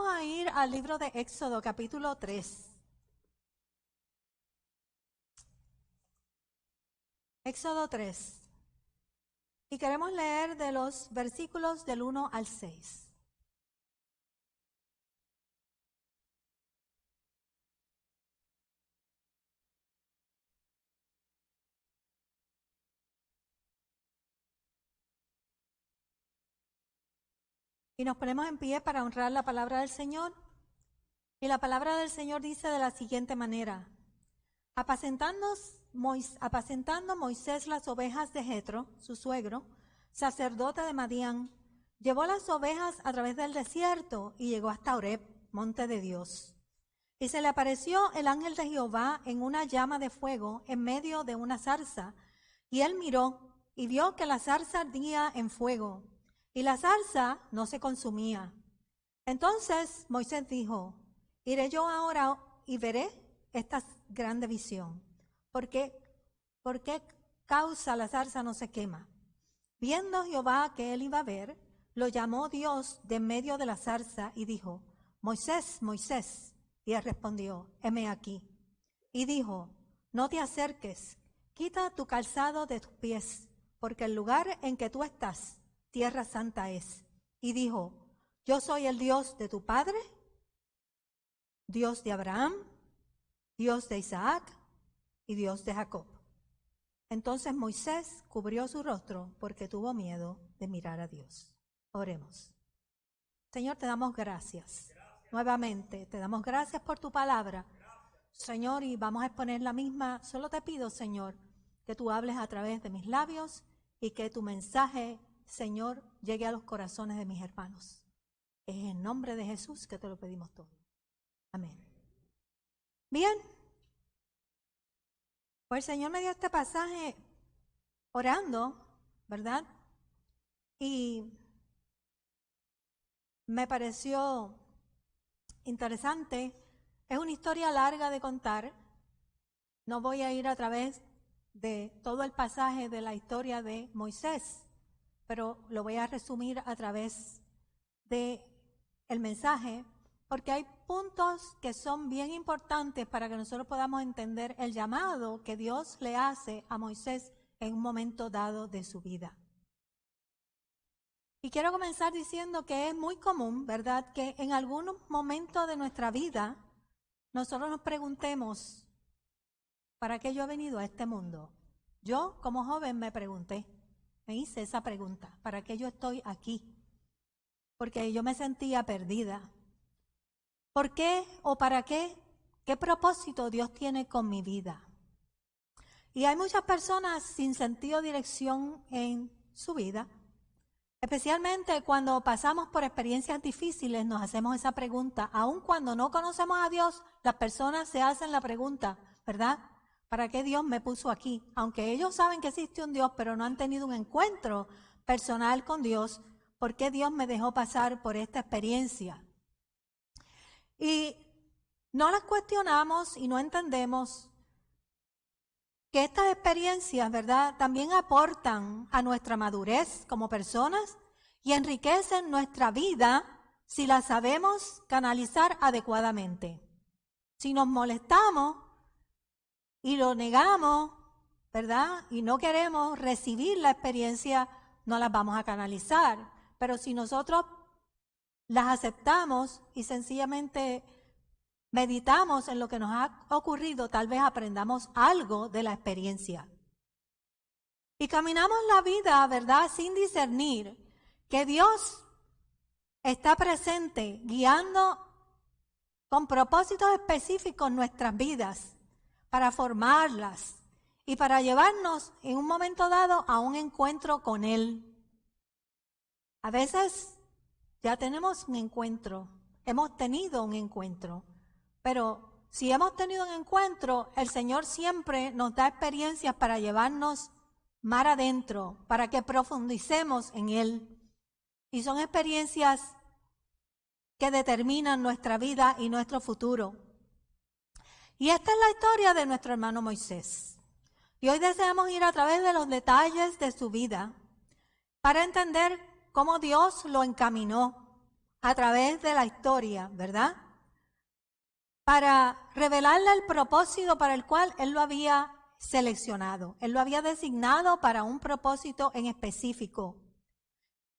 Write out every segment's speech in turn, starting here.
vamos a ir al libro de Éxodo, capítulo 3. Éxodo 3. Y queremos leer de los versículos del 1 al 6. Y nos ponemos en pie para honrar la palabra del Señor. Y la palabra del Señor dice de la siguiente manera: Apacentando Moisés las ovejas de Jetro, su suegro, sacerdote de Madián, llevó las ovejas a través del desierto y llegó hasta Horeb, monte de Dios. Y se le apareció el ángel de Jehová en una llama de fuego en medio de una zarza. Y él miró y vio que la zarza ardía en fuego, y la zarza no se consumía. Entonces Moisés dijo: Iré yo ahora y veré esta grande visión. ¿Por qué causa la zarza no se quema? Viendo Jehová que él iba a ver, lo llamó Dios de en medio de la zarza y dijo: Moisés, Moisés. Y él respondió: heme aquí. Y dijo: no te acerques, quita tu calzado de tus pies, porque el lugar en que tú estás, tierra santa es. Y dijo: yo soy el Dios de tu padre, Dios de Abraham, Dios de Isaac y Dios de Jacob. Entonces Moisés cubrió su rostro porque tuvo miedo de mirar a Dios. Oremos. Señor, te damos gracias. Nuevamente, te damos gracias por tu palabra. Señor, y vamos a exponer la misma. Solo te pido, Señor, que tú hables a través de mis labios y que tu mensaje, Señor, llegue a los corazones de mis hermanos. Es en nombre de Jesús que te lo pedimos todo. Amén. Bien. Pues el Señor me dio este pasaje orando, ¿verdad? Y me pareció interesante. Es una historia larga de contar. No voy a ir a través de todo el pasaje de la historia de Moisés, pero lo voy a resumir a través de el mensaje, porque hay puntos que son bien importantes para que nosotros podamos entender el llamado que Dios le hace a Moisés en un momento dado de su vida. Y quiero comenzar diciendo que es muy común, ¿verdad?, que en algunos momentos de nuestra vida nosotros nos preguntemos: ¿para qué yo he venido a este mundo? Yo, como joven, me hice esa pregunta: ¿para qué yo estoy aquí? Porque yo me sentía perdida. ¿Por qué o para qué? ¿Qué propósito Dios tiene con mi vida? Y hay muchas personas sin sentido de dirección en su vida. Especialmente cuando pasamos por experiencias difíciles nos hacemos esa pregunta. Aun cuando no conocemos a Dios, las personas se hacen la pregunta, ¿verdad? ¿Para qué Dios me puso aquí? Aunque ellos saben que existe un Dios, pero no han tenido un encuentro personal con Dios, ¿por qué Dios me dejó pasar por esta experiencia? Y no las cuestionamos y no entendemos que estas experiencias, ¿verdad?, también aportan a nuestra madurez como personas y enriquecen nuestra vida si las sabemos canalizar adecuadamente. Si nos molestamos y lo negamos, ¿verdad?, y no queremos recibir la experiencia, no las vamos a canalizar. Pero si nosotros las aceptamos y sencillamente meditamos en lo que nos ha ocurrido, tal vez aprendamos algo de la experiencia. Y caminamos la vida, ¿verdad?, sin discernir que Dios está presente, guiando con propósitos específicos nuestras vidas, para formarlas y para llevarnos en un momento dado a un encuentro con Él. A veces ya tenemos un encuentro, hemos tenido un encuentro, pero si hemos tenido un encuentro, el Señor siempre nos da experiencias para llevarnos mar adentro, para que profundicemos en Él. Y son experiencias que determinan nuestra vida y nuestro futuro. Y esta es la historia de nuestro hermano Moisés. Y hoy deseamos ir a través de los detalles de su vida para entender cómo Dios lo encaminó a través de la historia, ¿verdad? Para revelarle el propósito para el cual Él lo había seleccionado. Él lo había designado para un propósito en específico.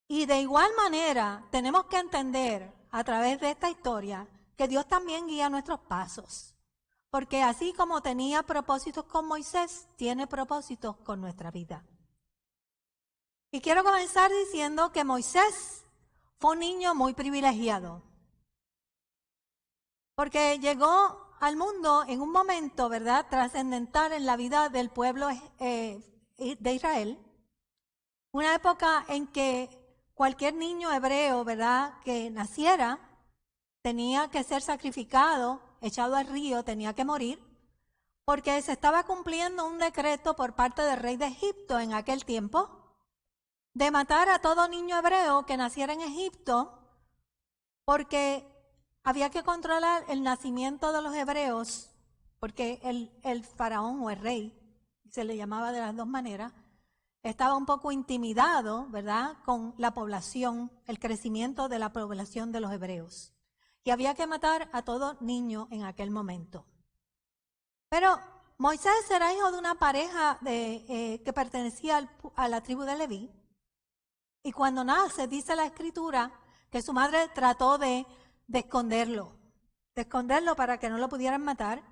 Y de igual manera tenemos que entender a través de esta historia que Dios también guía nuestros pasos. Porque así como tenía propósitos con Moisés, tiene propósitos con nuestra vida. Y quiero comenzar diciendo que Moisés fue un niño muy privilegiado. Porque llegó al mundo en un momento, ¿verdad?, trascendental en la vida del pueblo de Israel. Una época en que cualquier niño hebreo, ¿verdad?, que naciera, tenía que ser sacrificado, echado al río, tenía que morir, porque se estaba cumpliendo un decreto por parte del rey de Egipto en aquel tiempo, de matar a todo niño hebreo que naciera en Egipto, porque había que controlar el nacimiento de los hebreos, porque el faraón o el rey, se le llamaba de las dos maneras, estaba un poco intimidado, ¿verdad?, con la población, el crecimiento de la población de los hebreos. Y había que matar a todo niño en aquel momento. Pero Moisés era hijo de una pareja que pertenecía a la tribu de Leví. Y cuando nace, dice la Escritura, que su madre trató de esconderlo para que no lo pudieran matar.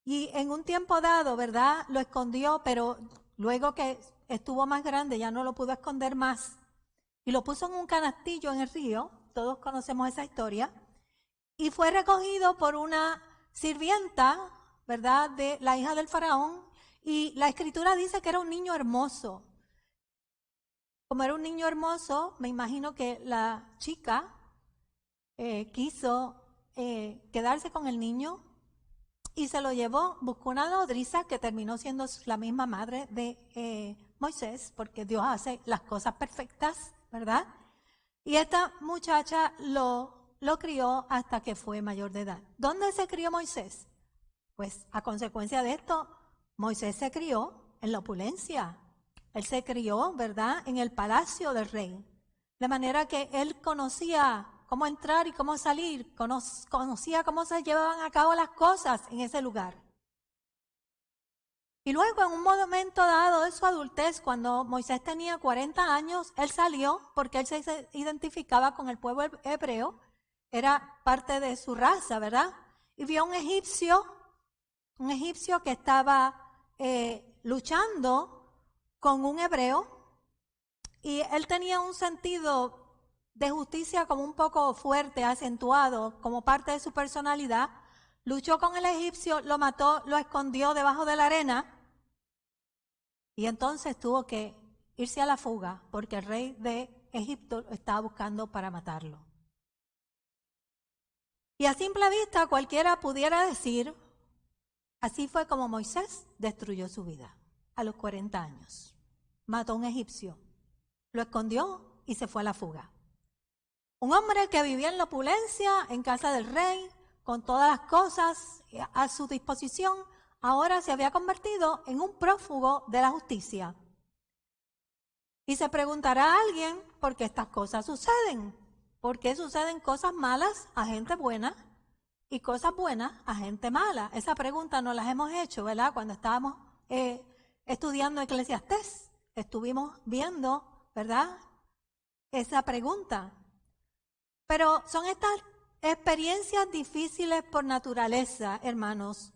Y en un tiempo dado, ¿verdad?, lo escondió, pero luego que estuvo más grande ya no lo pudo esconder más. Y lo puso en un canastillo en el río, todos conocemos esa historia, y fue recogido por una sirvienta, ¿verdad?, de la hija del faraón, y la Escritura dice que era un niño hermoso. Como era un niño hermoso, me imagino que la chica quiso quedarse con el niño y se lo llevó, buscó una nodriza que terminó siendo la misma madre de Moisés, porque Dios hace las cosas perfectas, ¿verdad? Y esta muchacha lo crió hasta que fue mayor de edad. ¿Dónde se crió Moisés? Pues a consecuencia de esto, Moisés se crió en la opulencia. Él se crió, ¿verdad?, en el palacio del rey. De manera que él conocía cómo entrar y cómo salir, conocía cómo se llevaban a cabo las cosas en ese lugar. Y luego, en un momento dado de su adultez, cuando Moisés tenía 40 años, él salió porque él se identificaba con el pueblo hebreo, era parte de su raza, ¿verdad? Y vio un egipcio que estaba luchando con un hebreo, y él tenía un sentido de justicia como un poco fuerte, acentuado, como parte de su personalidad. Luchó con el egipcio, lo mató, lo escondió debajo de la arena, y entonces tuvo que irse a la fuga porque el rey de Egipto lo estaba buscando para matarlo. Y a simple vista cualquiera pudiera decir, así fue como Moisés destruyó su vida a los 40 años. Mató a un egipcio, lo escondió y se fue a la fuga. Un hombre que vivía en la opulencia, en casa del rey, con todas las cosas a su disposición, ahora se había convertido en un prófugo de la justicia. Y se preguntará a alguien por qué estas cosas suceden. ¿Por qué suceden cosas malas a gente buena y cosas buenas a gente mala? Esa pregunta nos la hemos hecho, ¿verdad? Cuando estábamos estudiando Eclesiastés, estuvimos viendo, ¿verdad?, esa pregunta. Pero son estas experiencias difíciles por naturaleza, hermanos,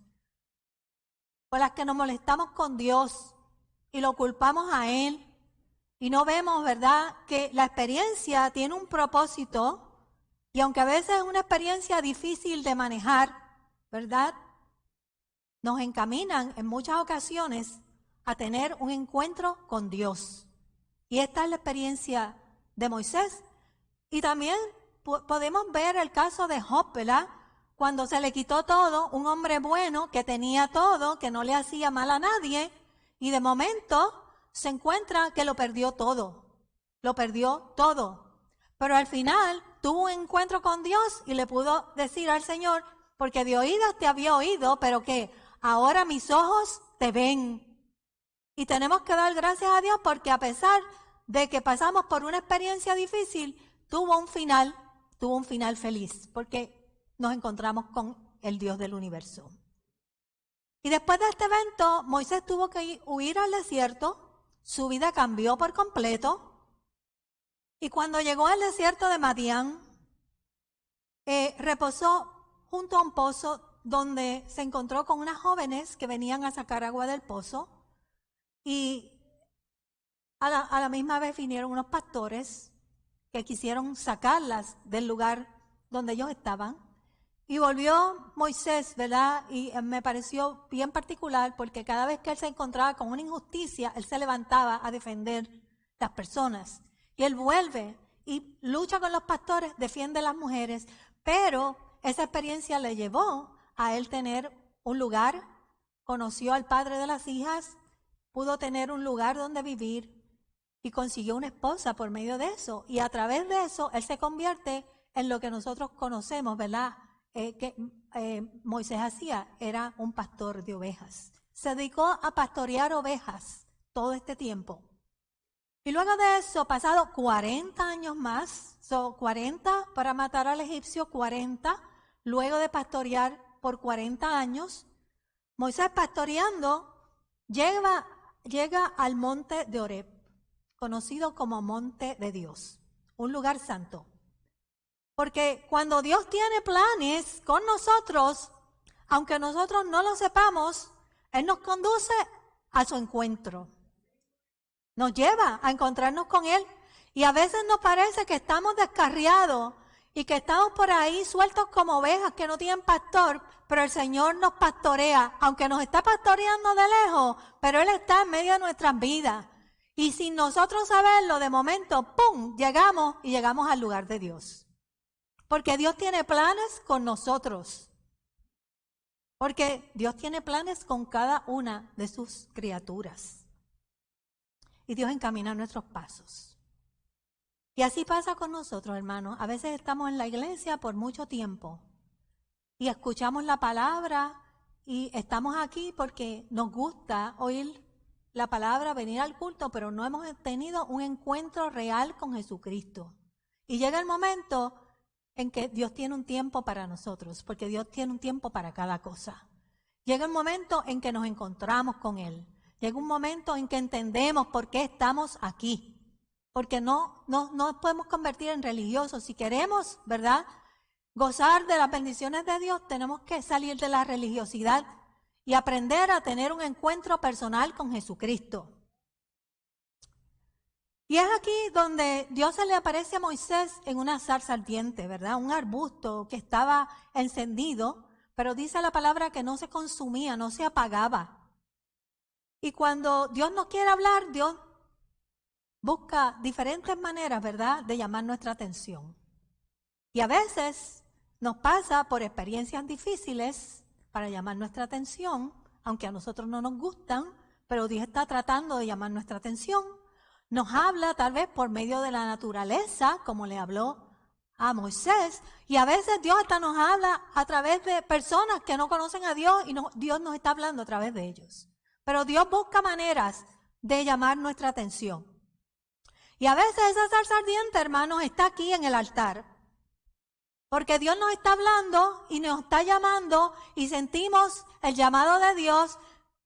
por las que nos molestamos con Dios y lo culpamos a Él. Y no vemos, ¿verdad?, que la experiencia tiene un propósito, y aunque a veces es una experiencia difícil de manejar, ¿verdad?, nos encaminan en muchas ocasiones a tener un encuentro con Dios. Y esta es la experiencia de Moisés. Y también podemos ver el caso de Job, ¿verdad?, cuando se le quitó todo, un hombre bueno que tenía todo, que no le hacía mal a nadie, y de momento se encuentra que lo perdió todo. Pero al final tuvo un encuentro con Dios y le pudo decir al Señor, porque de oídas te había oído, pero que ahora mis ojos te ven. Y tenemos que dar gracias a Dios porque a pesar de que pasamos por una experiencia difícil, tuvo un final, tuvo un final feliz porque nos encontramos con el Dios del universo. Y después de este evento, Moisés tuvo que huir al desierto, su vida cambió por completo, y cuando llegó al desierto de Madián, reposó junto a un pozo donde se encontró con unas jóvenes que venían a sacar agua del pozo, y a la misma vez vinieron unos pastores que quisieron sacarlas del lugar donde ellos estaban. Y volvió Moisés, ¿verdad? Y me pareció bien particular porque cada vez que él se encontraba con una injusticia, él se levantaba a defender las personas. Y él vuelve y lucha con los pastores, defiende a las mujeres, pero esa experiencia le llevó a él tener un lugar, conoció al padre de las hijas, pudo tener un lugar donde vivir y consiguió una esposa por medio de eso. Y a través de eso, él se convierte en lo que nosotros conocemos, ¿verdad? Moisés hacía, era un pastor de ovejas. Se dedicó a pastorear ovejas todo este tiempo. Y luego de eso, pasado 40 años más, 40 para matar al egipcio, 40, luego de pastorear por 40 años, Moisés pastoreando llega al monte de Oreb, conocido como monte de Dios, un lugar santo. Porque cuando Dios tiene planes con nosotros, aunque nosotros no lo sepamos, Él nos conduce a su encuentro. Nos lleva a encontrarnos con Él. Y a veces nos parece que estamos descarriados y que estamos por ahí sueltos como ovejas que no tienen pastor, pero el Señor nos pastorea, aunque nos está pastoreando de lejos, pero Él está en medio de nuestras vidas. Y sin nosotros saberlo, de momento, ¡pum!, llegamos al lugar de Dios. Porque Dios tiene planes con nosotros. Porque Dios tiene planes con cada una de sus criaturas. Y Dios encamina nuestros pasos. Y así pasa con nosotros, hermanos. A veces estamos en la iglesia por mucho tiempo. Y escuchamos la palabra y estamos aquí porque nos gusta oír la palabra, venir al culto, pero no hemos tenido un encuentro real con Jesucristo. Y llega el momento en que Dios tiene un tiempo para nosotros, porque Dios tiene un tiempo para cada cosa. Llega el momento en que nos encontramos con Él. Llega un momento en que entendemos por qué estamos aquí. Porque no nos podemos convertir en religiosos. Si queremos, ¿verdad?, gozar de las bendiciones de Dios, tenemos que salir de la religiosidad y aprender a tener un encuentro personal con Jesucristo. Y es aquí donde Dios se le aparece a Moisés en una zarza ardiente, ¿verdad? Un arbusto que estaba encendido, pero dice la palabra que no se consumía, no se apagaba. Y cuando Dios nos quiere hablar, Dios busca diferentes maneras, ¿verdad?, de llamar nuestra atención. Y a veces nos pasa por experiencias difíciles para llamar nuestra atención, aunque a nosotros no nos gustan, pero Dios está tratando de llamar nuestra atención. Nos habla tal vez por medio de la naturaleza, como le habló a Moisés, y a veces Dios hasta nos habla a través de personas que no conocen a Dios y Dios nos está hablando a través de ellos. Pero Dios busca maneras de llamar nuestra atención. Y a veces esa zarza ardiente, hermanos, está aquí en el altar. Porque Dios nos está hablando y nos está llamando y sentimos el llamado de Dios,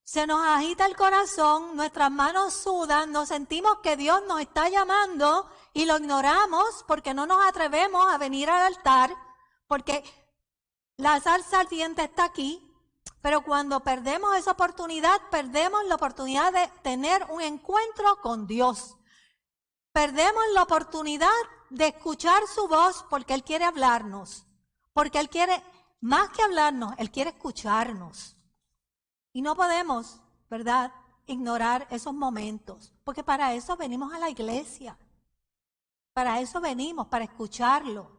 se nos agita el corazón, nuestras manos sudan, nos sentimos que Dios nos está llamando y lo ignoramos porque no nos atrevemos a venir al altar, porque la zarza ardiente está aquí, pero cuando perdemos esa oportunidad, perdemos la oportunidad de tener un encuentro con Dios. Perdemos la oportunidad de escuchar su voz porque Él quiere hablarnos, porque Él quiere, más que hablarnos, Él quiere escucharnos. Y no podemos, ¿verdad?, ignorar esos momentos, porque para eso venimos a la iglesia, para eso venimos, para escucharlo.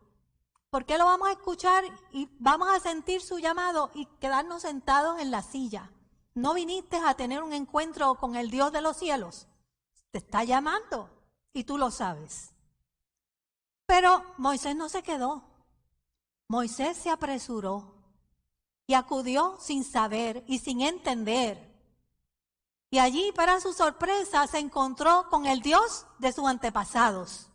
¿Por qué lo vamos a escuchar y vamos a sentir su llamado y quedarnos sentados en la silla? ¿No viniste a tener un encuentro con el Dios de los cielos? Te está llamando y tú lo sabes. Pero Moisés no se quedó. Moisés se apresuró y acudió sin saber y sin entender. Y allí, para su sorpresa, se encontró con el Dios de sus antepasados.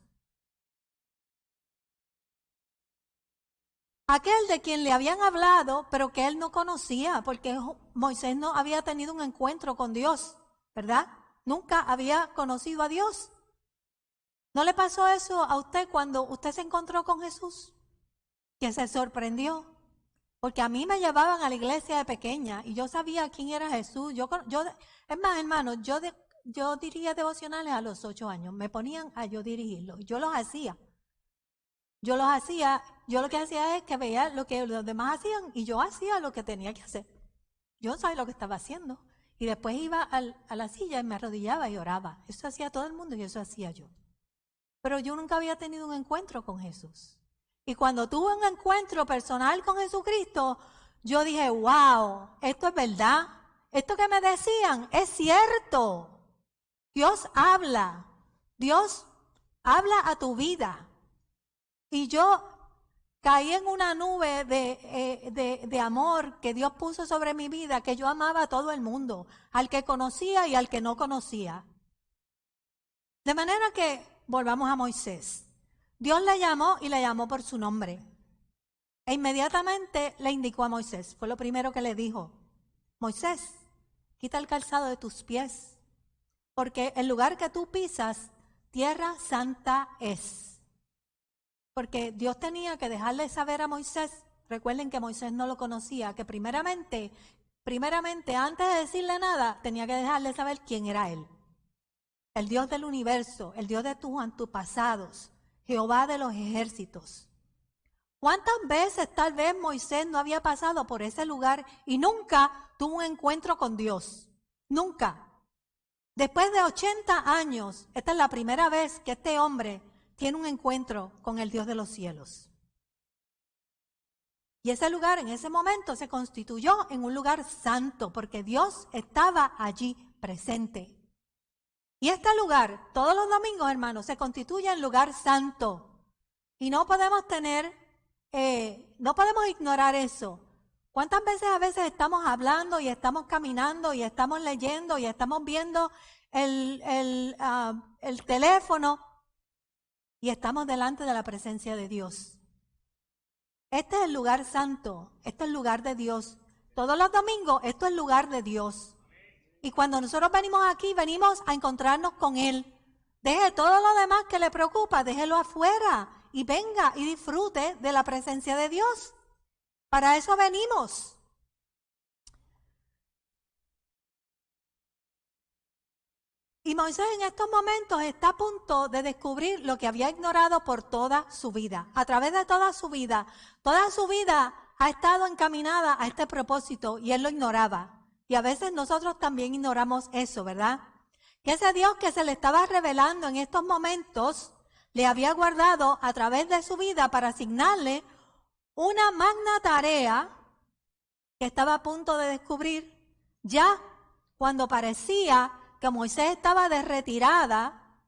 aquel de quien le habían hablado, pero que él no conocía, porque Moisés no había tenido un encuentro con Dios, ¿verdad? Nunca había conocido a Dios. ¿No le pasó eso a usted cuando usted se encontró con Jesús? Que se sorprendió. Porque a mí me llevaban a la iglesia de pequeña y yo sabía quién era Jesús. Es más, hermanos, yo dirigía devocionales a los 8 años. Me ponían a yo dirigirlos. Yo los hacía. Yo lo que hacía es que veía lo que los demás hacían y yo hacía lo que tenía que hacer. Yo no sabía lo que estaba haciendo. Y después iba a la silla y me arrodillaba y oraba. Eso hacía todo el mundo y eso hacía yo. Pero yo nunca había tenido un encuentro con Jesús. Y cuando tuve un encuentro personal con Jesucristo, yo dije, wow, esto es verdad. Esto que me decían es cierto. Dios habla a tu vida. Y yo caí en una nube de amor que Dios puso sobre mi vida, que yo amaba a todo el mundo, al que conocía y al que no conocía. De manera que volvamos a Moisés. Dios le llamó y le llamó por su nombre. E inmediatamente le indicó a Moisés. Fue lo primero que le dijo. Moisés, quita el calzado de tus pies, porque el lugar que tú pisas, tierra santa es. Porque Dios tenía que dejarle saber a Moisés, recuerden que Moisés no lo conocía, que primeramente, antes de decirle nada, tenía que dejarle saber quién era él. El Dios del universo, el Dios de tus antepasados, Jehová de los ejércitos. ¿Cuántas veces tal vez Moisés no había pasado por ese lugar y nunca tuvo un encuentro con Dios? Nunca. Después de 80 años, esta es la primera vez que este hombre tiene un encuentro con el Dios de los cielos. Y ese lugar en ese momento se constituyó en un lugar santo porque Dios estaba allí presente. Y este lugar, todos los domingos, hermanos, se constituye en lugar santo. Y no podemos no podemos ignorar eso. ¿Cuántas veces estamos hablando y estamos caminando y estamos leyendo y estamos viendo el teléfono y estamos delante de la presencia de Dios? Este es el lugar santo, este es el lugar de Dios. Todos los domingos, esto es el lugar de Dios. Y cuando nosotros venimos aquí, venimos a encontrarnos con Él. Deje todo lo demás que le preocupa, déjelo afuera y venga y disfrute de la presencia de Dios. Para eso venimos. Y Moisés en estos momentos está a punto de descubrir lo que había ignorado por toda su vida. A través de toda su vida ha estado encaminada a este propósito y él lo ignoraba. Y a veces nosotros también ignoramos eso, ¿verdad? Que ese Dios que se le estaba revelando en estos momentos, le había guardado a través de su vida para asignarle una magna tarea que estaba a punto de descubrir ya cuando parecía que Moisés estaba de retirada,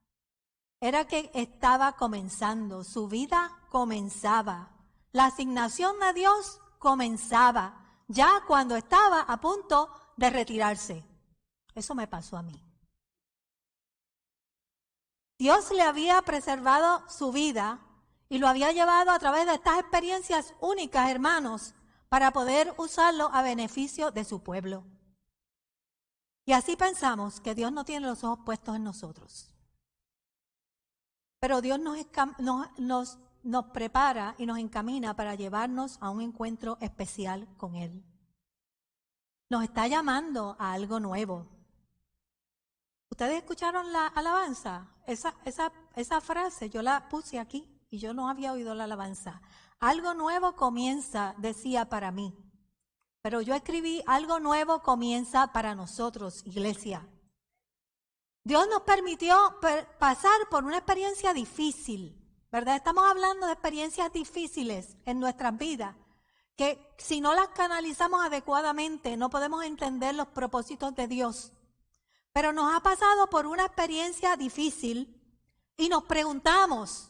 era que estaba comenzando, su vida comenzaba, la asignación de Dios comenzaba, ya cuando estaba a punto de retirarse. Eso me pasó a mí. Dios le había preservado su vida y lo había llevado a través de estas experiencias únicas, hermanos, para poder usarlo a beneficio de su pueblo. Y así pensamos que Dios no tiene los ojos puestos en nosotros. Pero Dios nos prepara y nos encamina para llevarnos a un encuentro especial con Él. Nos está llamando a algo nuevo. ¿Ustedes escucharon la alabanza? Esa frase yo la puse aquí y yo no había oído la alabanza. Algo nuevo comienza, decía, para mí. Pero yo escribí, algo nuevo comienza para nosotros, iglesia. Dios nos permitió pasar por una experiencia difícil, ¿verdad? Estamos hablando de experiencias difíciles en nuestras vidas, que si no las canalizamos adecuadamente no podemos entender los propósitos de Dios. Pero nos ha pasado por una experiencia difícil y nos preguntamos,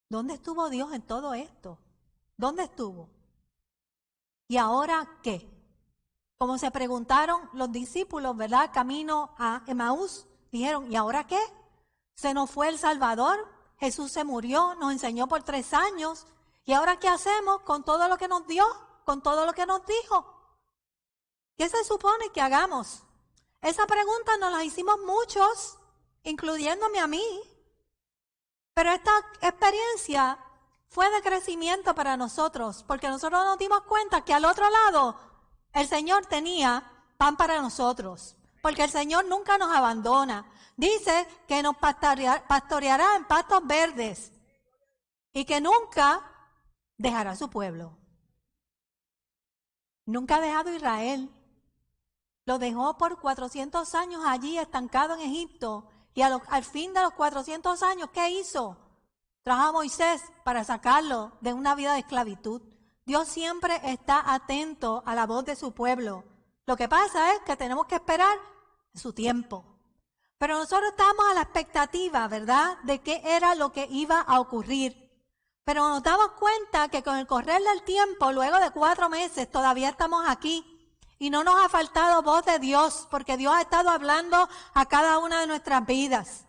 ¿dónde estuvo Dios en todo esto? ¿Dónde estuvo? ¿Y ahora qué? Como se preguntaron los discípulos, ¿verdad? Camino a Emaús, dijeron, ¿y ahora qué? ¿Se nos fue el Salvador? Jesús se murió, nos enseñó por 3 años ¿Y ahora qué hacemos con todo lo que nos dio? Con todo lo que nos dijo. ¿Qué se supone que hagamos? Esa pregunta nos la hicimos muchos, incluyéndome a mí. Pero esta experiencia fue de crecimiento para nosotros, porque nosotros nos dimos cuenta que al otro lado el Señor tenía pan para nosotros, porque el Señor nunca nos abandona. Dice que nos pastoreará en pastos verdes y que nunca dejará a su pueblo. Nunca ha dejado a Israel. Lo dejó por 400 años allí estancado en Egipto. Y al fin de los 400 años, ¿qué hizo? Trajo a Moisés para sacarlo de una vida de esclavitud. Dios siempre está atento a la voz de su pueblo. Lo que pasa es que tenemos que esperar su tiempo. Pero nosotros estábamos a la expectativa, ¿verdad?, de qué era lo que iba a ocurrir. Pero nos damos cuenta que con el correr del tiempo, luego de 4 meses, todavía estamos aquí. Y no nos ha faltado voz de Dios, porque Dios ha estado hablando a cada una de nuestras vidas.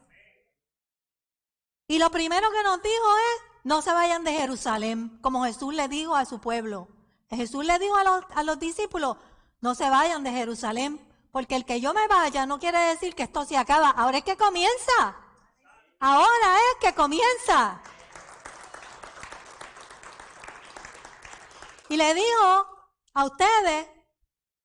Y lo primero que nos dijo es, no se vayan de Jerusalén, como Jesús le dijo a su pueblo. Jesús le dijo a los discípulos, no se vayan de Jerusalén, porque el que yo me vaya no quiere decir que esto se acaba. Ahora es que comienza. Ahora es que comienza. Y le dijo a ustedes,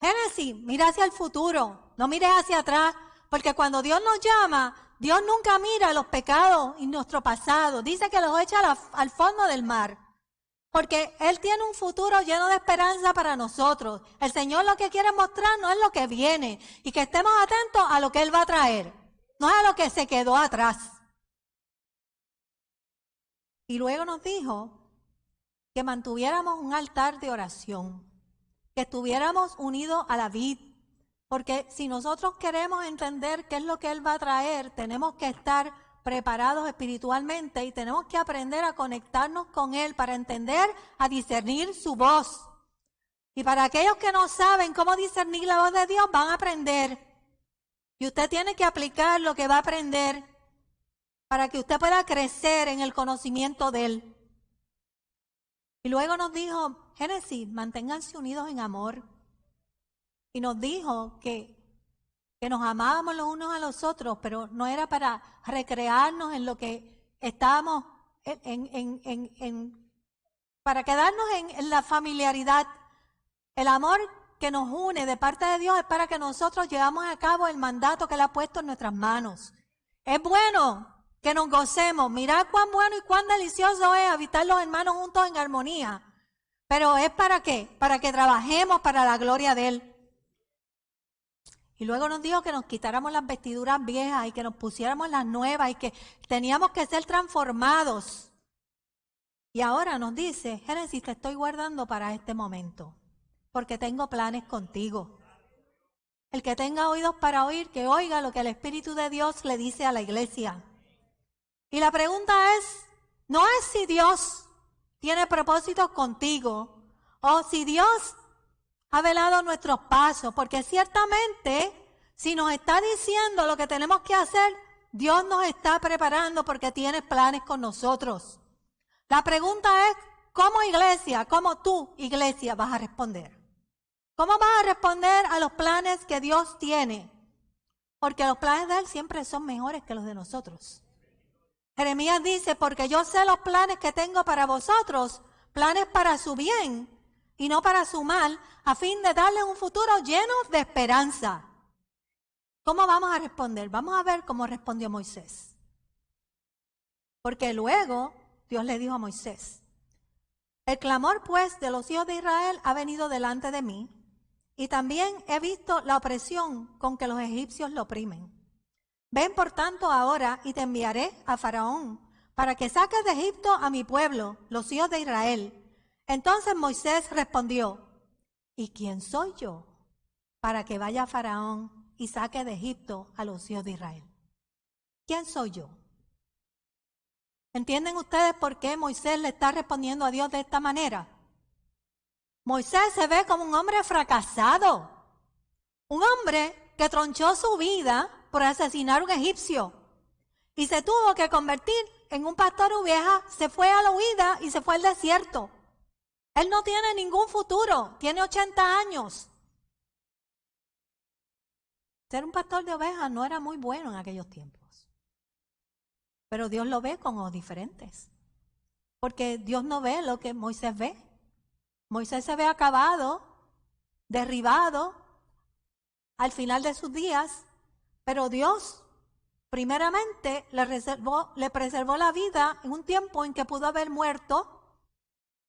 Génesis, mira hacia el futuro, no mires hacia atrás, porque cuando Dios nos llama, Dios nunca mira los pecados y nuestro pasado. Dice que los echa al fondo del mar, porque Él tiene un futuro lleno de esperanza para nosotros. El Señor lo que quiere mostrarnos es lo que viene y que estemos atentos a lo que Él va a traer, no a lo que se quedó atrás. Y luego nos dijo que mantuviéramos un altar de oración, que estuviéramos unidos a la vid, porque si nosotros queremos entender qué es lo que Él va a traer, tenemos que estar preparados espiritualmente y tenemos que aprender a conectarnos con Él para entender, a discernir su voz. Y para aquellos que no saben cómo discernir la voz de Dios, van a aprender. Y usted tiene que aplicar lo que va a aprender para que usted pueda crecer en el conocimiento de Él. Y luego nos dijo, Génesis, manténganse unidos en amor. Y nos dijo que nos amábamos los unos a los otros, pero no era para recrearnos en lo que estábamos, para quedarnos en la familiaridad. El amor que nos une de parte de Dios es para que nosotros llevamos a cabo el mandato que Él ha puesto en nuestras manos. Es bueno que nos gocemos. Mirad cuán bueno y cuán delicioso es habitar los hermanos juntos en armonía. Pero ¿es para qué? Para que trabajemos para la gloria de Él. Y luego nos dijo que nos quitáramos las vestiduras viejas y que nos pusiéramos las nuevas y que teníamos que ser transformados. Y ahora nos dice, Génesis, te estoy guardando para este momento, porque tengo planes contigo. El que tenga oídos para oír, que oiga lo que el Espíritu de Dios le dice a la iglesia. Y la pregunta es, no es si Dios tiene propósitos contigo o si Dios ha velado nuestros pasos, porque ciertamente si nos está diciendo lo que tenemos que hacer, Dios nos está preparando porque tiene planes con nosotros. La pregunta es, ¿cómo iglesia, cómo tú, iglesia, vas a responder? ¿Cómo vas a responder a los planes que Dios tiene? Porque los planes de Él siempre son mejores que los de nosotros. Jeremías dice, porque yo sé los planes que tengo para vosotros, planes para su bien y no para su mal, a fin de darles un futuro lleno de esperanza. ¿Cómo vamos a responder? Vamos a ver cómo respondió Moisés. Porque luego Dios le dijo a Moisés, el clamor pues de los hijos de Israel ha venido delante de mí, y también he visto la opresión con que los egipcios lo oprimen. Ven por tanto ahora y te enviaré a Faraón para que saques de Egipto a mi pueblo, los hijos de Israel. Entonces Moisés respondió, ¿y quién soy yo para que vaya a Faraón y saque de Egipto a los hijos de Israel? ¿Quién soy yo? ¿Entienden ustedes por qué Moisés le está respondiendo a Dios de esta manera? Moisés se ve como un hombre fracasado, un hombre que tronchó su vida por asesinar a un egipcio y se tuvo que convertir en un pastor oveja, se fue a la huida y se fue al desierto. Él no tiene ningún futuro, tiene 80 años. Ser un pastor de ovejas no era muy bueno en aquellos tiempos. Pero Dios lo ve con ojos diferentes. Porque Dios no ve lo que Moisés ve. Moisés se ve acabado, derribado, al final de sus días, pero Dios primeramente le preservó la vida en un tiempo en que pudo haber muerto,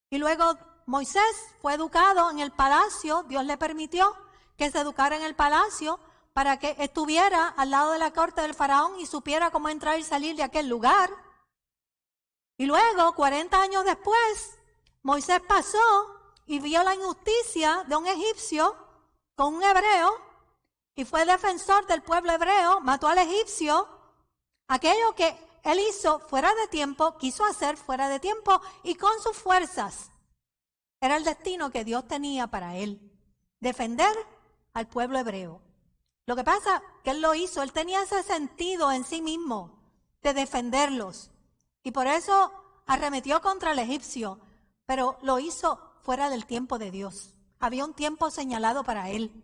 y luego Moisés fue educado en el palacio. Dios le permitió que se educara en el palacio para que estuviera al lado de la corte del faraón y supiera cómo entrar y salir de aquel lugar. Y luego, 40 años después, Moisés pasó y vio la injusticia de un egipcio con un hebreo y fue defensor del pueblo hebreo, mató al egipcio. Aquello que él hizo fuera de tiempo, quiso hacer fuera de tiempo y con sus fuerzas. Era el destino que Dios tenía para él, defender al pueblo hebreo. Lo que pasa es que él lo hizo, él tenía ese sentido en sí mismo de defenderlos. Y por eso arremetió contra el egipcio, pero lo hizo fuera del tiempo de Dios. Había un tiempo señalado para él.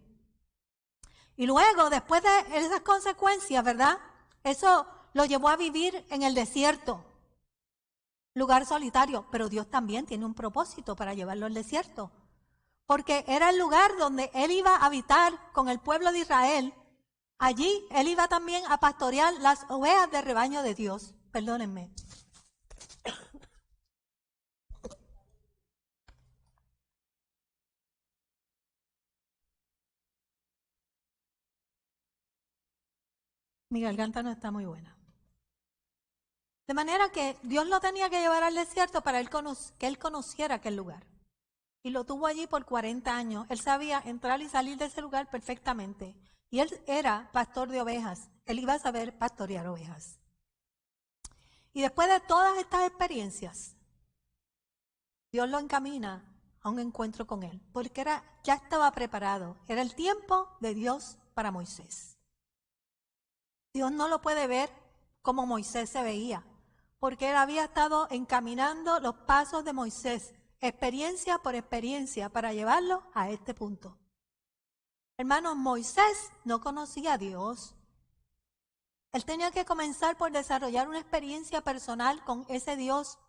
Y luego, después de esas consecuencias, ¿verdad? Eso lo llevó a vivir en el desierto, lugar solitario. Pero Dios también tiene un propósito para llevarlo al desierto, porque era el lugar donde él iba a habitar con el pueblo de Israel. Allí él iba también a pastorear las ovejas del rebaño de Dios. Perdónenme. Mi garganta no está muy buena. De manera que Dios lo tenía que llevar al desierto para que él conociera aquel lugar. Y lo tuvo allí por 40 años. Él sabía entrar y salir de ese lugar perfectamente. Y él era pastor de ovejas. Él iba a saber pastorear ovejas. Y después de todas estas experiencias, Dios lo encamina a un encuentro con él. Porque ya estaba preparado. Era el tiempo de Dios para Moisés. Dios no lo puede ver como Moisés se veía, porque él había estado encaminando los pasos de Moisés, experiencia por experiencia, para llevarlo a este punto. Hermanos, Moisés no conocía a Dios. Él tenía que comenzar por desarrollar una experiencia personal con ese Dios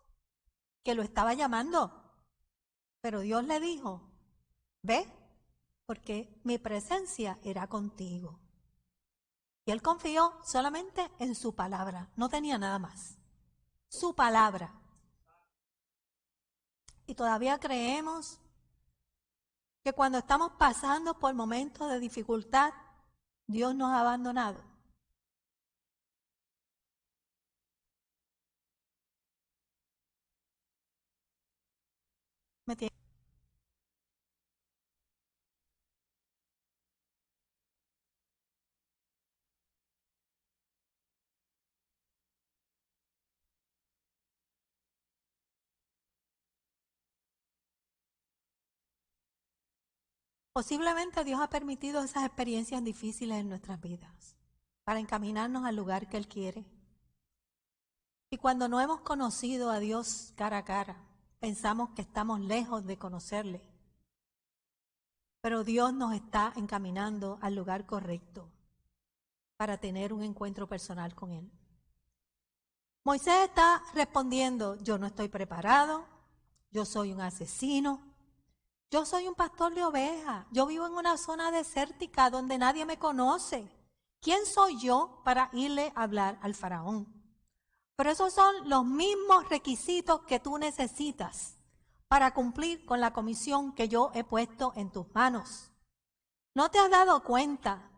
que lo estaba llamando. Pero Dios le dijo, ve, porque mi presencia era contigo. Y él confió solamente en su palabra, no tenía nada más. Su palabra. Y todavía creemos que cuando estamos pasando por momentos de dificultad, Dios nos ha abandonado. ¿Me entiendes? Posiblemente Dios ha permitido esas experiencias difíciles en nuestras vidas para encaminarnos al lugar que Él quiere. Y cuando no hemos conocido a Dios cara a cara, pensamos que estamos lejos de conocerle. Pero Dios nos está encaminando al lugar correcto para tener un encuentro personal con Él. Moisés está respondiendo, yo no estoy preparado, yo soy un asesino, yo soy un pastor de ovejas, yo vivo en una zona desértica donde nadie me conoce. ¿Quién soy yo para irle a hablar al faraón? Pero esos son los mismos requisitos que tú necesitas para cumplir con la comisión que yo he puesto en tus manos. ¿No te has dado cuenta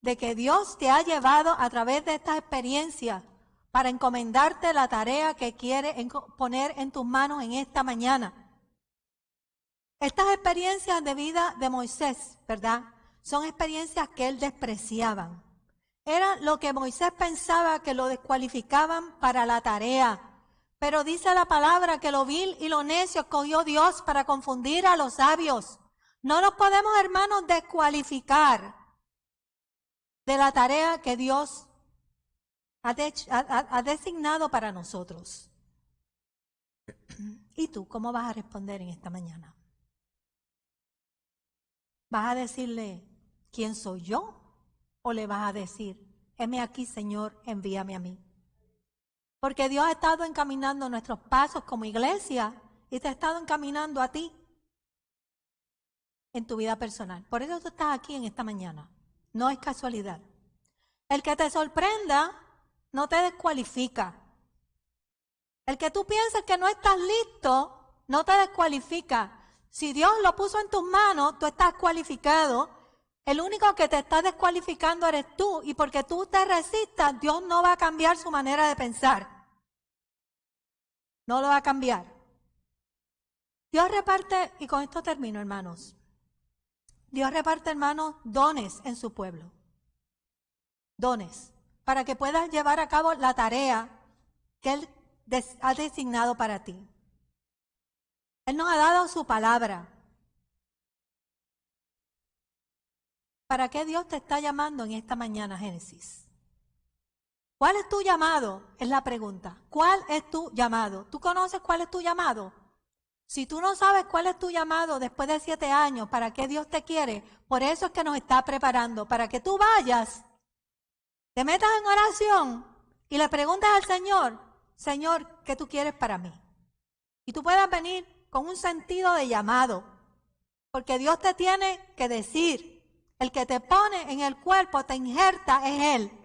de que Dios te ha llevado a través de esta experiencia para encomendarte la tarea que quiere poner en tus manos en esta mañana? Estas experiencias de vida de Moisés, ¿verdad? Son experiencias que él despreciaba. Era lo que Moisés pensaba que lo descualificaban para la tarea. Pero dice la palabra que lo vil y lo necio escogió Dios para confundir a los sabios. No nos podemos, hermanos, descualificar de la tarea que Dios ha designado para nosotros. ¿Y tú cómo vas a responder en esta mañana? ¿Vas a decirle quién soy yo? ¿O le vas a decir, heme aquí, Señor, envíame a mí? Porque Dios ha estado encaminando nuestros pasos como iglesia y te ha estado encaminando a ti en tu vida personal. Por eso tú estás aquí en esta mañana. No es casualidad. El que te sorprenda no te descualifica. El que tú pienses que no estás listo no te descualifica. Si Dios lo puso en tus manos, tú estás cualificado. El único que te está descualificando eres tú. Y porque tú te resistas, Dios no va a cambiar su manera de pensar. No lo va a cambiar. Dios reparte, y con esto termino, hermanos. Dios reparte, hermanos, dones en su pueblo. Dones. Para que puedas llevar a cabo la tarea que Él ha designado para ti. Él nos ha dado su palabra. ¿Para qué Dios te está llamando en esta mañana, Génesis? ¿Cuál es tu llamado? Es la pregunta. ¿Cuál es tu llamado? ¿Tú conoces cuál es tu llamado? Si tú no sabes cuál es tu llamado después de 7 años, ¿para qué Dios te quiere? Por eso es que nos está preparando, para que tú vayas, te metas en oración y le preguntes al Señor, Señor, ¿qué tú quieres para mí? Y tú puedas venir con un sentido de llamado, porque Dios te tiene que decir, el que te pone en el cuerpo, te injerta, es Él.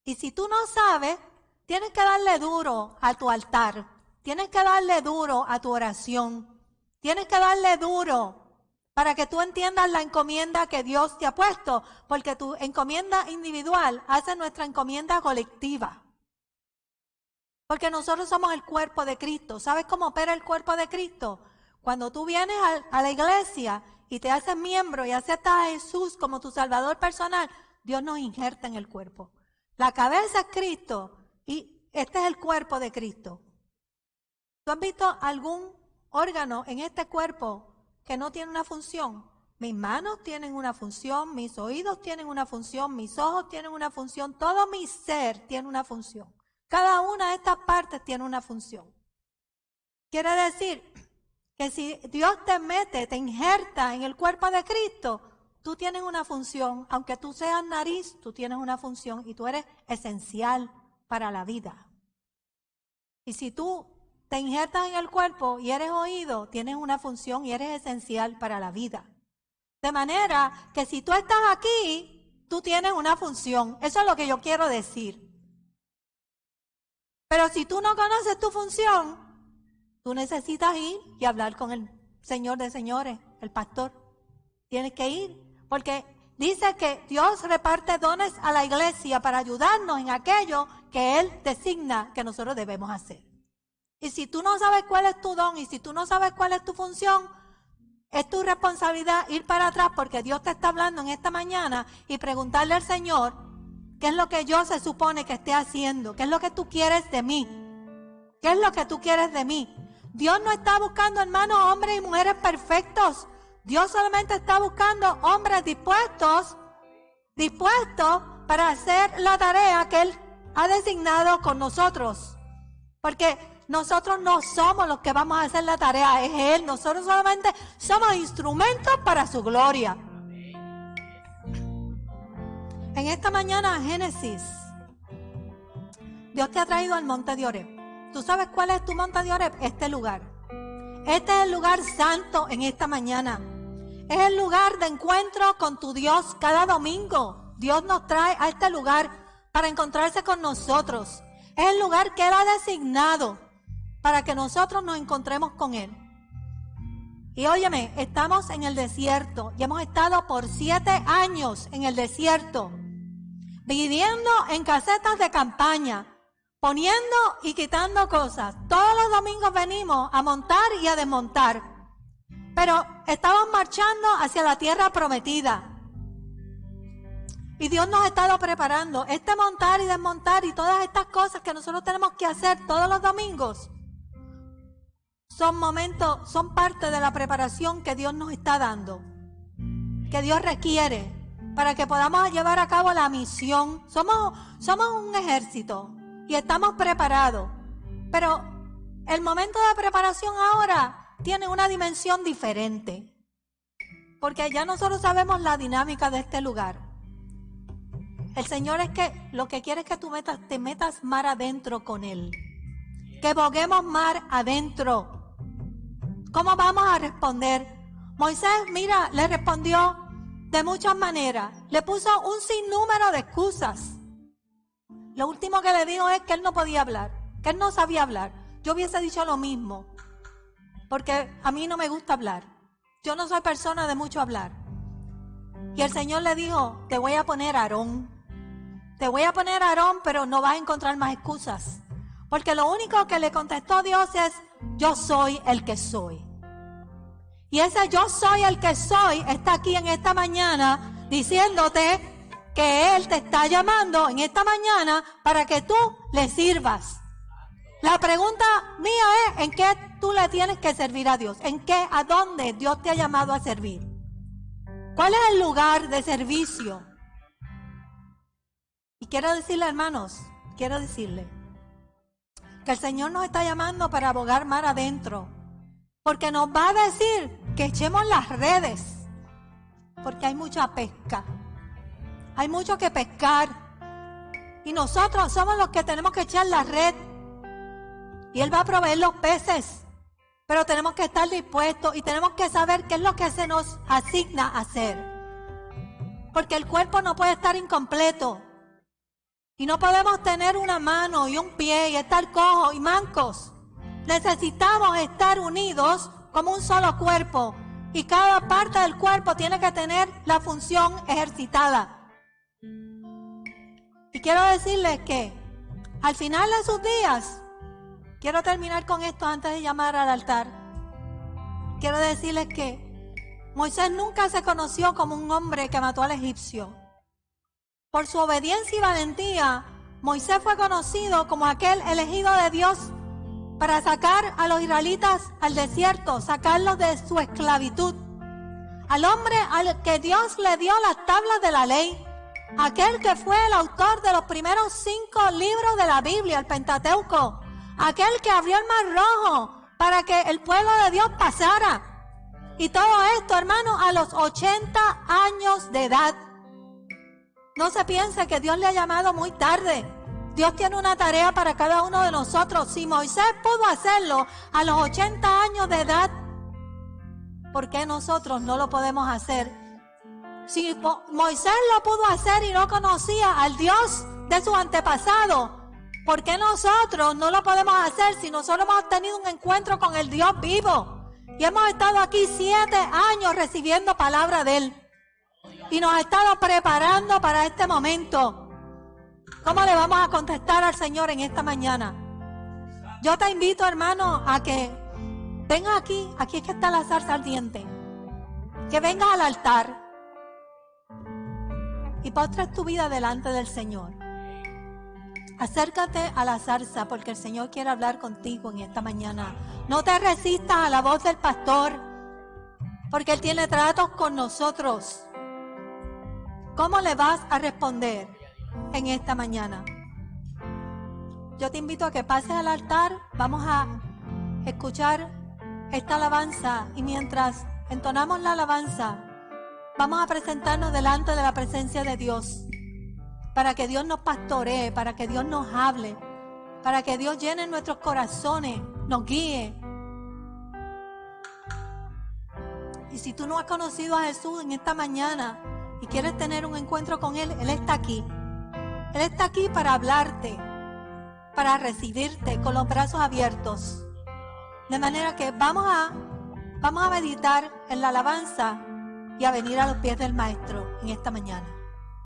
Y si tú no sabes, tienes que darle duro a tu altar, tienes que darle duro a tu oración, tienes que darle duro para que tú entiendas la encomienda que Dios te ha puesto, porque tu encomienda individual hace nuestra encomienda colectiva. Porque nosotros somos el cuerpo de Cristo. ¿Sabes cómo opera el cuerpo de Cristo? Cuando tú vienes a la iglesia y te haces miembro y aceptas a Jesús como tu Salvador personal, Dios nos injerta en el cuerpo. La cabeza es Cristo y este es el cuerpo de Cristo. ¿Tú has visto algún órgano en este cuerpo que no tiene una función? Mis manos tienen una función, mis oídos tienen una función, mis ojos tienen una función, todo mi ser tiene una función. Cada una de estas partes tiene una función. Quiere decir que si Dios te mete, te injerta en el cuerpo de Cristo, tú tienes una función. Aunque tú seas nariz, tú tienes una función y tú eres esencial para la vida. Y si tú te injertas en el cuerpo y eres oído, tienes una función y eres esencial para la vida. De manera que si tú estás aquí, tú tienes una función. Eso es lo que yo quiero decir. Pero si tú no conoces tu función, tú necesitas ir y hablar con el Señor de señores, el pastor. Tienes que ir, porque dice que Dios reparte dones a la iglesia para ayudarnos en aquello que Él designa que nosotros debemos hacer. Y si tú no sabes cuál es tu don y si tú no sabes cuál es tu función, es tu responsabilidad ir para atrás, porque Dios te está hablando en esta mañana y preguntarle al Señor, ¿qué es lo que yo se supone que esté haciendo? ¿Qué es lo que tú quieres de mí? ¿Qué es lo que tú quieres de mí? Dios no está buscando, hermanos, hombres y mujeres perfectos. Dios solamente está buscando hombres dispuestos para hacer la tarea que Él ha designado con nosotros. Porque nosotros no somos los que vamos a hacer la tarea, es Él. Nosotros solamente somos instrumentos para su gloria. En esta mañana, Génesis, Dios te ha traído al monte de Oreb. ¿Tú sabes cuál es tu monte de Oreb? Este lugar. Este es el lugar santo en esta mañana. Es el lugar de encuentro con tu Dios cada domingo. Dios nos trae a este lugar para encontrarse con nosotros. Es el lugar que Él ha designado para que nosotros nos encontremos con Él. Y óyeme, estamos en el desierto y hemos estado por 7 años en el desierto, viviendo en casetas de campaña, poniendo y quitando cosas. Todos los domingos venimos a montar y a desmontar. Pero estamos marchando hacia la tierra prometida. Y Dios nos ha estado preparando. Este montar y desmontar y todas estas cosas que nosotros tenemos que hacer todos los domingos son momentos, son parte de la preparación que Dios nos está dando, que Dios requiere para que podamos llevar a cabo la misión. Somos un ejército. y estamos preparados. Pero el momento de preparación ahora tiene una dimensión diferente. Porque ya nosotros sabemos la dinámica de este lugar. El Señor es que lo que quiere es que tú te metas mar adentro con Él. Que boguemos mar adentro. ¿Cómo vamos a responder? Moisés, mira, le respondió de muchas maneras. Le puso un sinnúmero de excusas. Lo último que le dijo es que él no podía hablar, que él no sabía hablar. Yo hubiese dicho lo mismo, porque a mí no me gusta hablar. Yo no soy persona de mucho hablar. Y el Señor le dijo, te voy a poner a Aarón. Te voy a poner a Aarón, pero no vas a encontrar más excusas. Porque lo único que le contestó Dios es, yo soy el que soy. Y ese yo soy el que soy está aquí en esta mañana diciéndote que Él te está llamando en esta mañana para que tú le sirvas. La pregunta mía es, ¿en qué tú le tienes que servir a Dios? ¿En qué, a dónde Dios te ha llamado a servir? ¿Cuál es el lugar de servicio? Y quiero decirle, hermanos, quiero decirle que el Señor nos está llamando para bogar mar adentro. Porque nos va a decir que echemos las redes. Porque hay mucha pesca. Hay mucho que pescar. Y nosotros somos los que tenemos que echar la red. Y Él va a proveer los peces. Pero tenemos que estar dispuestos y tenemos que saber qué es lo que se nos asigna hacer. Porque el cuerpo no puede estar incompleto. Y no podemos tener una mano y un pie y estar cojos y mancos. Necesitamos estar unidos como un solo cuerpo. Y cada parte del cuerpo tiene que tener la función ejercitada. Y quiero decirles que al final de sus días, quiero terminar con esto antes de llamar al altar. Quiero decirles que Moisés nunca se conoció como un hombre que mató al egipcio. Por su obediencia y valentía, Moisés fue conocido como aquel elegido de Dios para sacar a los israelitas al desierto, sacarlos de su esclavitud. Al hombre al que Dios le dio las tablas de la ley, aquel que fue el autor de los primeros 5 libros de la Biblia, el Pentateuco, aquel que abrió el mar rojo para que el pueblo de Dios pasara. Y todo esto, hermano, a los 80 años de edad. No se piense que Dios le ha llamado muy tarde. Dios tiene una tarea para cada uno de nosotros. Si Moisés pudo hacerlo a los 80 años de edad, ¿por qué nosotros no lo podemos hacer? Si Moisés lo pudo hacer y no conocía al Dios de sus antepasados, ¿por qué nosotros no lo podemos hacer si nosotros hemos tenido un encuentro con el Dios vivo? Y hemos estado aquí 7 años recibiendo palabra de Él. Y nos ha estado preparando para este momento. ¿Cómo le vamos a contestar al Señor en esta mañana? Yo te invito, hermano, a que venga aquí es que está la zarza ardiente, que vengas al altar y postres tu vida delante del Señor. Acércate a la zarza porque el Señor quiere hablar contigo en esta mañana. No te resistas a la voz del pastor porque Él tiene tratos con nosotros. ¿Cómo le vas a responder en esta mañana? Yo te invito a que pases al altar. Vamos a escuchar esta alabanza y mientras entonamos la alabanza, vamos a presentarnos delante de la presencia de Dios para que Dios nos pastoree, para que Dios nos hable, para que Dios llene nuestros corazones, nos guíe. Y si tú no has conocido a Jesús en esta mañana y quieres tener un encuentro con Él, Él está aquí. Él está aquí para hablarte, para recibirte con los brazos abiertos. De manera que vamos a meditar en la alabanza y a venir a los pies del Maestro en esta mañana.